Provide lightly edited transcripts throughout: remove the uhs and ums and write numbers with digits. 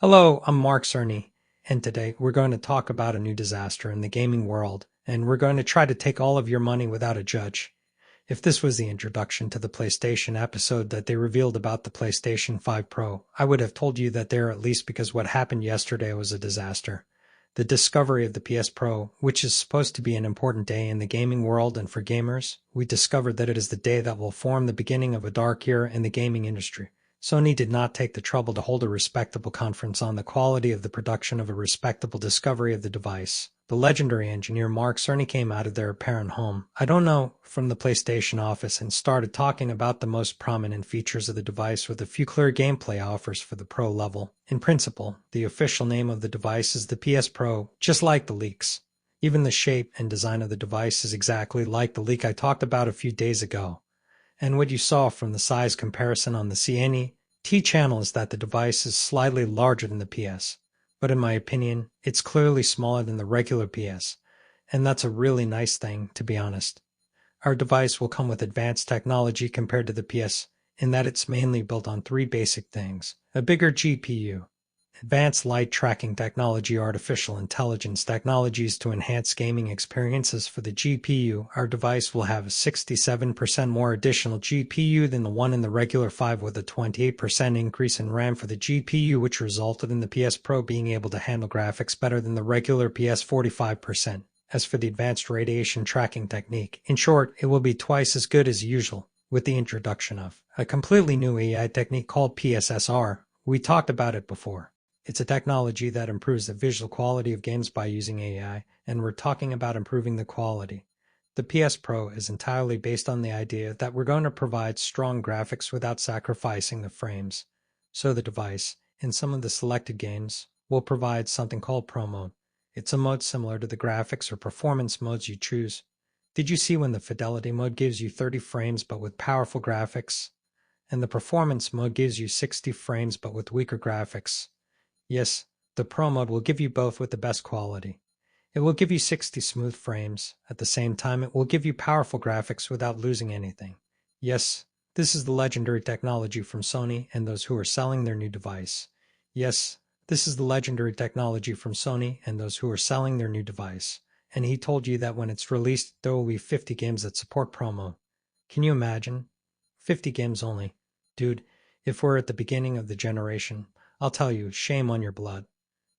Hello, I'm Mark Cerny, and today we're going to talk about a new disaster in the gaming world, and we're going to try to take all of your money without a judge. If this was the introduction to the PlayStation episode that they revealed about the PlayStation 5 Pro, I would have told you that they're at least because what happened yesterday was a disaster. The discovery of the PS Pro, which is supposed to be an important day in the gaming world and for gamers, we discovered that it is the day that will form the beginning of a dark era in the gaming industry. Sony did not take the trouble to hold a respectable conference on the quality of the production of a respectable discovery of the device. The legendary engineer Mark Cerny came out of their apparent home, I don't know, from the PlayStation office and started talking about the most prominent features of the device with a few clear gameplay offers for the Pro level. In principle, the official name of the device is the PS Pro, just like the leaks. Even the shape and design of the device is exactly like the leak I talked about a few days ago. And what you saw from the size comparison on the CNET channel is that the device is slightly larger than the PS, but in my opinion, it's clearly smaller than the regular PS, and that's a really nice thing, to be honest. Our device will come with advanced technology compared to the PS, in that it's mainly built on three basic things: a bigger GPU, advanced light tracking technology, artificial intelligence technologies to enhance gaming experiences. For the GPU, our device will have a 67% more additional GPU than the one in the regular 5, with a 28% increase in RAM for the GPU, which resulted in the PS Pro being able to handle graphics better than the regular PS. 45%. As for the advanced radiation tracking technique, in short, it will be twice as good as usual, with the introduction of a completely new AI technique called PSSR. We talked about it before. It's a technology that improves the visual quality of games by using AI, and we're talking about improving the quality. The PS Pro is entirely based on the idea that we're going to provide strong graphics without sacrificing the frames. So the device, in some of the selected games, will provide something called Pro Mode. It's a mode similar to the graphics or performance modes you choose. Did you see when the Fidelity mode gives you 30 frames but with powerful graphics, and the performance mode gives you 60 frames but with weaker graphics? Yes, the Pro mode will give you both with the best quality. It will give you 60 smooth frames. At the same time, it will give you powerful graphics without losing anything. Yes, this is the legendary technology from Sony and those who are selling their new device. Yes, this is the legendary technology from Sony and those who are selling their new device. And he told you that when it's released, there will be 50 games that support Pro mode. Can you imagine? 50 games only. Dude, if we're at the beginning of the generation, I'll tell you, shame on your blood.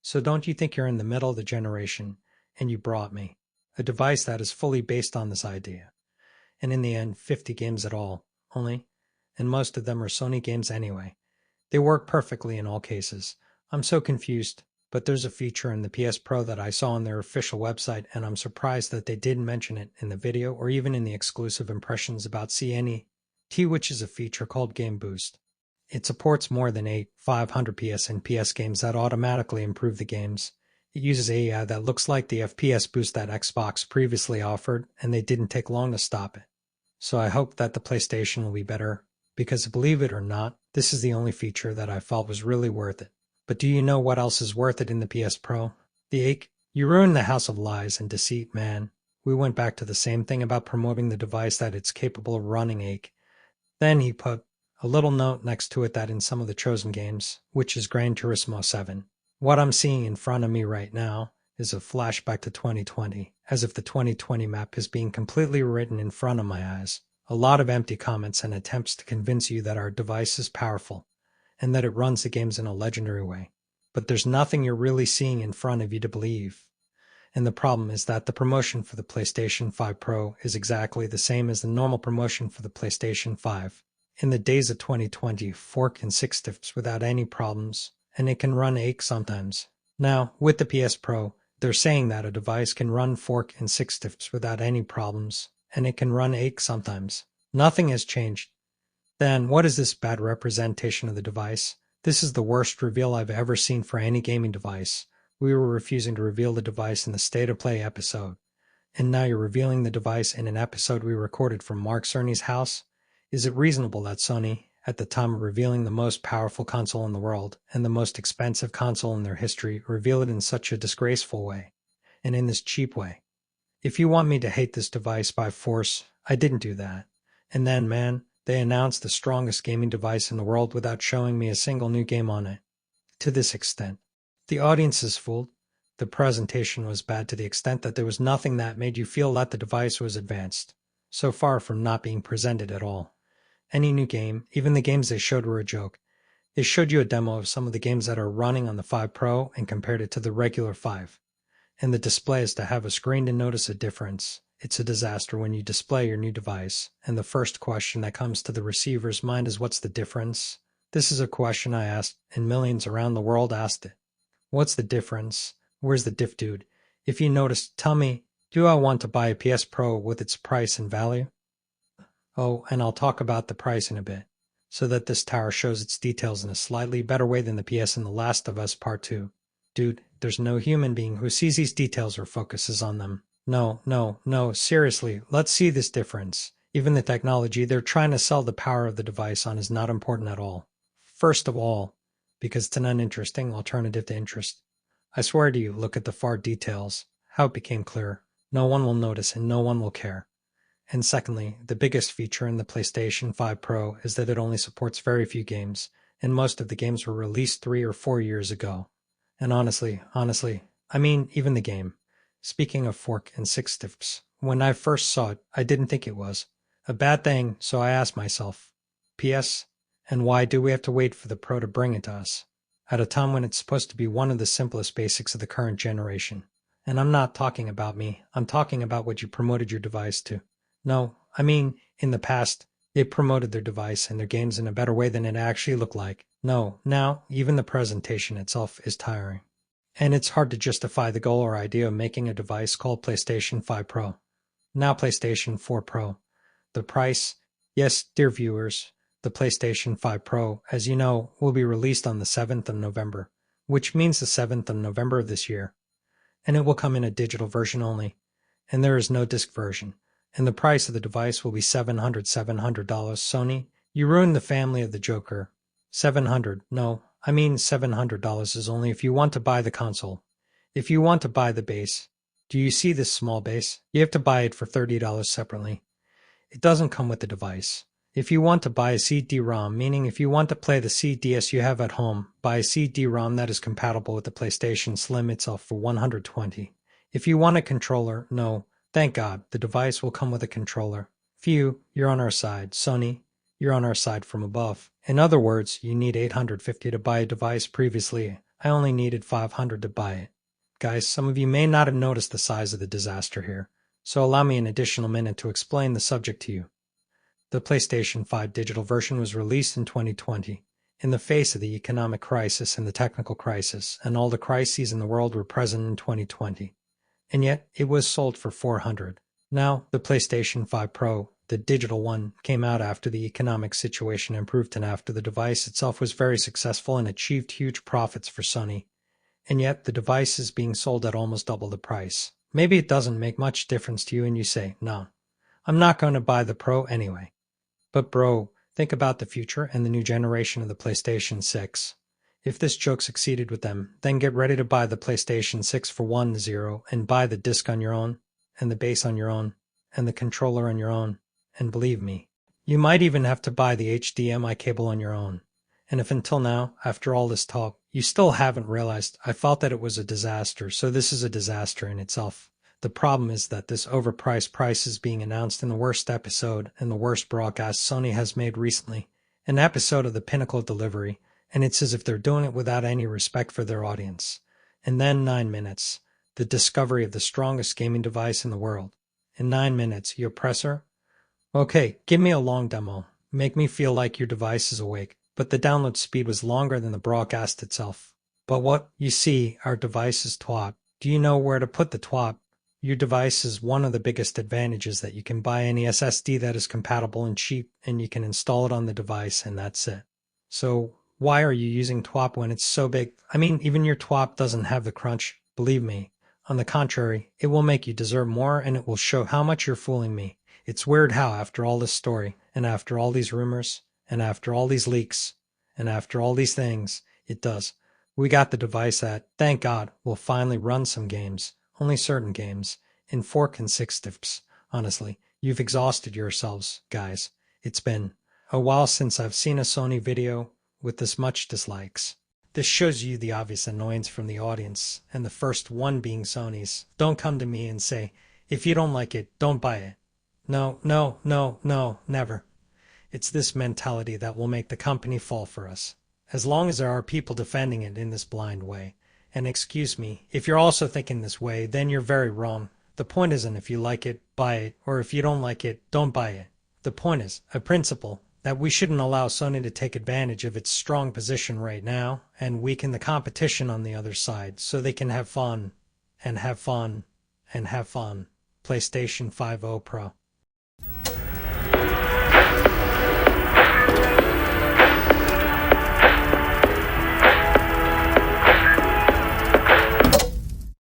So don't you think you're in the middle of the generation, and you brought me a device that is fully based on this idea. And in the end, 50 games at all, only, and most of them are Sony games anyway. They work perfectly in all cases. I'm so confused, but there's a feature in the PS Pro that I saw on their official website, and I'm surprised that they didn't mention it in the video or even in the exclusive impressions about CNET, which is a feature called Game Boost. It supports more than 8 500 PS and PS games that automatically improve the games. It uses AI that looks like the FPS boost that Xbox previously offered, and they didn't take long to stop it. So I hope that the PlayStation will be better, because believe it or not, this is the only feature that I felt was really worth it. But do you know what else is worth it in the PS Pro? The ache. You ruined the house of lies and deceit, man. We went back to the same thing about promoting the device that it's capable of running ache. Then he put a little note next to it that in some of the chosen games, which is Gran Turismo 7, what I'm seeing in front of me right now is a flashback to 2020, as if the 2020 map is being completely written in front of my eyes. A lot of empty comments and attempts to convince you that our device is powerful, and that it runs the games in a legendary way. But there's nothing you're really seeing in front of you to believe. And the problem is that the promotion for the PlayStation 5 Pro is exactly the same as the normal promotion for the PlayStation 5. In the days of 2020, 4 and 6 tips without any problems, and it can run ache sometimes. Now, with the PS Pro, they're saying that a device can run 4 and 6 tips without any problems, and it can run ache sometimes. Nothing has changed. Then, what is this bad representation of the device? This is the worst reveal I've ever seen for any gaming device. We were refusing to reveal the device in the State of Play episode, and now you're revealing the device in an episode we recorded from Mark Cerny's house? Is it reasonable that Sony, at the time of revealing the most powerful console in the world and the most expensive console in their history, reveal it in such a disgraceful way, and in this cheap way? If you want me to hate this device by force, I didn't do that. And then, man, they announced the strongest gaming device in the world without showing me a single new game on it. to this extent. The audience is fooled. The presentation was bad to the extent that there was nothing that made you feel that the device was advanced, so far from not being presented at all. Any new game, even the games they showed were a joke. They showed you a demo of some of the games that are running on the 5 Pro and compared it to the regular 5. And the display is to have a screen to notice a difference. It's a disaster when you display your new device, and the first question that comes to the receiver's mind is, what's the difference? This is a question I asked, and millions around the world asked it. What's the difference? Where's the diff, dude? If you notice, tell me, do I want to buy a PS Pro with its price and value? Oh, and I'll talk about the price in a bit, so that this tower shows its details in a slightly better way than the PS in The Last of Us Part 2. Dude, there's no human being who sees these details or focuses on them. No, seriously, let's see this difference. Even the technology they're trying to sell the power of the device on is not important at all. First of all, because it's an uninteresting alternative to interest. I swear to you, look at the far details, how it became clear. No one will notice and no one will care. And secondly, the biggest feature in the PlayStation 5 Pro is that it only supports very few games, and most of the games were released 3 or 4 years ago. And honestly, I mean, even the game. Speaking of fork and six tips, when I first saw it, I didn't think it was a bad thing, so I asked myself, P.S. And why do we have to wait for the Pro to bring it to us, at a time when it's supposed to be one of the simplest basics of the current generation? And I'm not talking about me, I'm talking about what you promoted your device to. No, I mean, in the past, they promoted their device and their games in a better way than it actually looked like. No, now, even the presentation itself is tiring. And it's hard to justify the goal or idea of making a device called PlayStation 5 Pro. Now PlayStation 4 Pro. The price? Yes, dear viewers, the PlayStation 5 Pro, as you know, will be released on the 7th of November, which means the 7th of November of this year. And it will come in a digital version only, and there is no disc version. And the price of the device will be $700. Sony, you ruined the family of the Joker. $700, no, I mean $700 is only if you want to buy the console. If you want to buy the base, do you see this small base? You have to buy it for $30 separately. It doesn't come with the device. If you want to buy a CD-ROM, meaning if you want to play the CDS you have at home, buy a CD-ROM that is compatible with the PlayStation Slim itself for $120. If you want a controller, no, thank God, the device will come with a controller. Phew, you're on our side. Sony, you're on our side from above. In other words, you need $850 to buy a device. Previously, I only needed $500 to buy it. Guys, some of you may not have noticed the size of the disaster here, so allow me an additional minute to explain the subject to you. The PlayStation 5 digital version was released in 2020, in the face of the economic crisis and the technical crisis, and all the crises in the world were present in 2020. And yet, it was sold for $400. Now, the PlayStation 5 Pro, the digital one, came out after the economic situation improved and after the device itself was very successful and achieved huge profits for Sony. And yet, the device is being sold at almost double the price. Maybe it doesn't make much difference to you and you say, no, I'm not going to buy the Pro anyway. But bro, think about the future and the new generation of the PlayStation 6. If this joke succeeded with them, then get ready to buy the PlayStation 6 for $10 and buy the disc on your own, and the base on your own, and the controller on your own. And believe me, you might even have to buy the HDMI cable on your own. And if until now, after all this talk, you still haven't realized, I felt that it was a disaster, so this is a disaster in itself. The problem is that this overpriced price is being announced in the worst episode and the worst broadcast Sony has made recently, an episode of the pinnacle delivery, and it's as if they're doing it without any respect for their audience. And then 9 minutes, the discovery of the strongest gaming device in the world. In 9 minutes, you oppressor? Okay, give me a long demo. Make me feel like your device is awake. But the download speed was longer than the broadcast itself. But what? You see, our device is TWAP. Do you know where to put the TWAP? Your device is one of the biggest advantages that you can buy any SSD that is compatible and cheap, and you can install it on the device, and that's it. So why are you using TWAP when it's so big? I mean, even your TWAP doesn't have the crunch. Believe me. On the contrary, it will make you deserve more, and it will show how much you're fooling me. It's weird how, after all this story, and after all these rumors, and after all these leaks, and after all these things, it does. We got the device that, thank God, will finally run some games. Only certain games, in 4 consecutive. Honestly, you've exhausted yourselves, guys. It's been a while since I've seen a Sony video with this much dislikes. This shows you the obvious annoyance from the audience, and the first one being Sony's. Don't come to me and say, if you don't like it, don't buy it. No, no, no, no, never. It's this mentality that will make the company fall for us. As long as there are people defending it in this blind way. And excuse me, if you're also thinking this way, then you're very wrong. The point isn't if you like it, buy it, or if you don't like it, don't buy it. The point is a principle that we shouldn't allow Sony to take advantage of its strong position right now and weaken the competition on the other side so they can have fun and have fun and have fun. PlayStation 5 Pro.